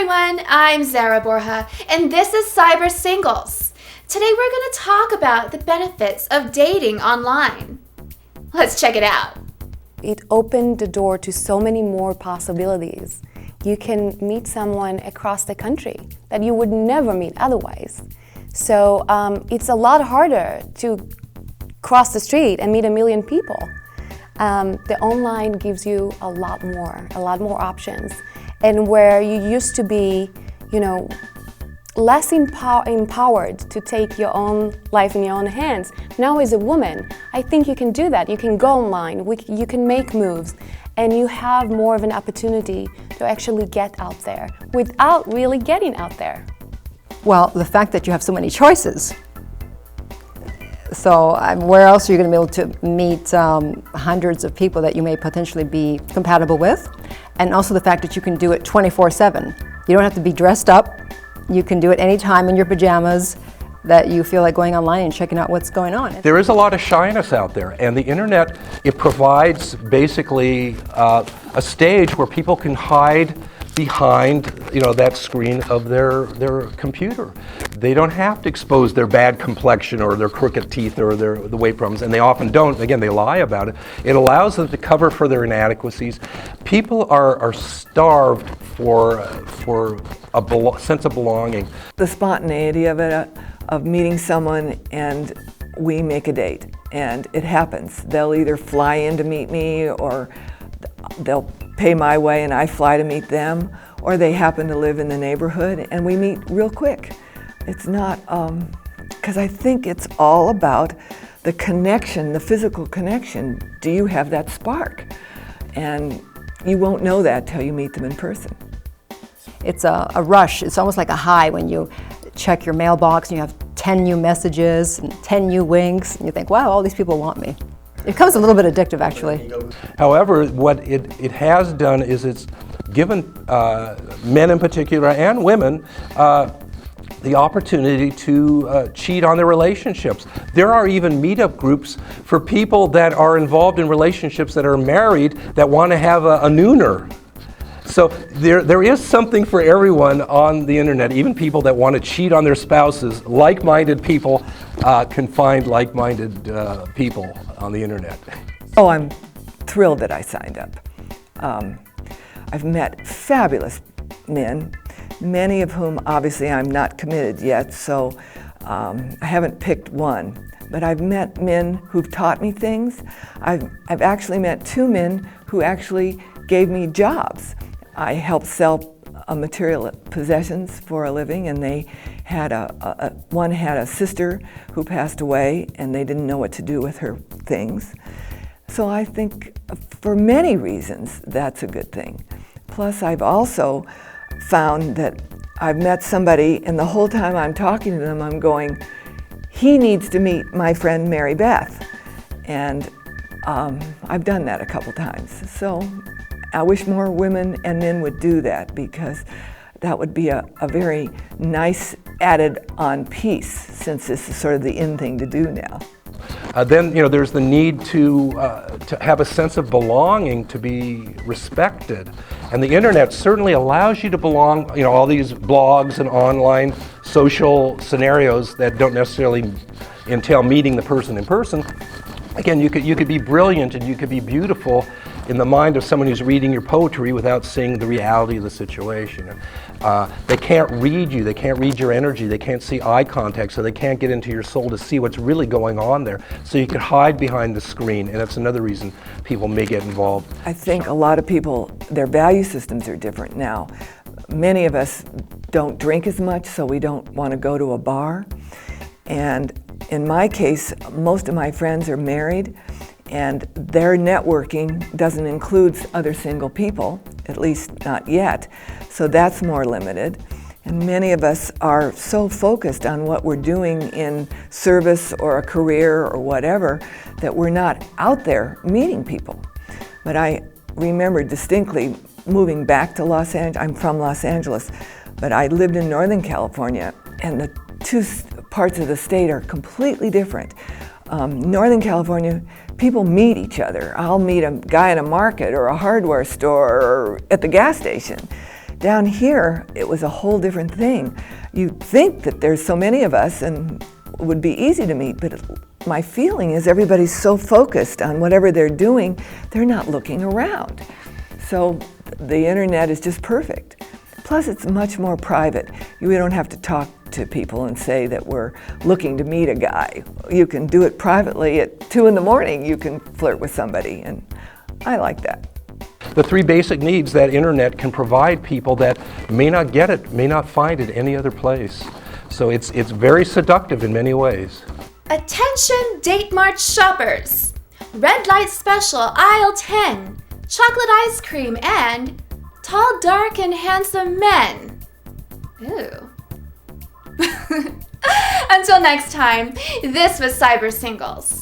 everyone, I'm Zara Borja, and this is Cyber Singles. Today we're going to talk about the benefits of dating online. Let's check it out. It opened the door to so many more possibilities. You can meet someone across the country that you would never meet otherwise. So it's a lot harder to cross the street and meet a million people. The online gives you a lot more options. And where you used to be, less empowered to take your own life in your own hands, now as a woman, I think you can do that. You can go online, you can make moves, and you have more of an opportunity to actually get out there without really getting out there. Well, the fact that you have so many choices. So where else are you going to be able to meet hundreds of people that you may potentially be compatible with? And also the fact that you can do it 24/7. You don't have to be dressed up. You can do it anytime in your pajamas that you feel like going online and checking out what's going on. There is a lot of shyness out there, and the internet, it provides basically a stage where people can hide behind that screen of their computer. They don't have to expose their bad complexion or their crooked teeth or the weight problems, and they often don't. Again, they lie about it. It allows them to cover for their inadequacies. People are starved for a sense of belonging. The spontaneity of it, of meeting someone and we make a date, and it happens. They'll either fly in to meet me, or they'll pay my way and I fly to meet them, or they happen to live in the neighborhood and we meet real quick. It's not, because I think it's all about the connection, the physical connection. Do you have that spark? And you won't know that till you meet them in person. It's a rush. It's almost like a high when you check your mailbox and you have 10 new messages and 10 new winks, and you think, wow, all these people want me. It becomes a little bit addictive, actually. However, what it has done is it's given men in particular and women the opportunity to cheat on their relationships. There are even meetup groups for people that are involved in relationships that are married that want to have a nooner. So there is something for everyone on the internet, even people that want to cheat on their spouses. Like-minded people can find like-minded people on the internet. Oh, I'm thrilled that I signed up. I've met fabulous men, many of whom obviously I'm not committed yet, so I haven't picked one. But I've met men who've taught me things. I've actually met two men who actually gave me jobs. I helped sell material possessions for a living, and they had one had a sister who passed away, and they didn't know what to do with her things. So I think for many reasons that's a good thing. Plus, I've also found that I've met somebody, and the whole time I'm talking to them, I'm going, he needs to meet my friend Mary Beth. And I've done that a couple times. So I wish more women and men would do that, because that would be a very nice added on piece, since this is sort of the in thing to do now. Then there's the need to have a sense of belonging, to be respected, and the internet certainly allows you to belong. All these blogs and online social scenarios that don't necessarily entail meeting the person in person. Again, you could be brilliant and you could be beautiful in the mind of someone who's reading your poetry without seeing the reality of the situation. They can't read you, they can't read your energy, they can't see eye contact, so they can't get into your soul to see what's really going on there. So you could hide behind the screen, and that's another reason people may get involved. I think a lot of people, their value systems are different now. Many of us don't drink as much, so we don't want to go to a bar. And in my case, most of my friends are married, and their networking doesn't include other single people, at least not yet. So that's more limited. And many of us are so focused on what we're doing in service or a career or whatever that we're not out there meeting people. But I remember distinctly moving back to Los Angeles. I'm from Los Angeles, but I lived in Northern California, and the two parts of the state are completely different. Northern California, people meet each other. I'll meet a guy in a market or a hardware store or at the gas station. Down here, it was a whole different thing. You'd think that there's so many of us and it would be easy to meet, but my feeling is everybody's so focused on whatever they're doing, they're not looking around. So the internet is just perfect. Plus, it's much more private. We don't have to talk to people and say that we're looking to meet a guy. You can do it privately at 2 in the morning. You can flirt with somebody, and I like that. The 3 basic needs that internet can provide people that may not get it, may not find it any other place. So it's very seductive in many ways. Attention Date Mart shoppers! Red light special aisle 10. Chocolate ice cream and tall, dark, and handsome men. Ew. Until next time, this was Cyber Singles.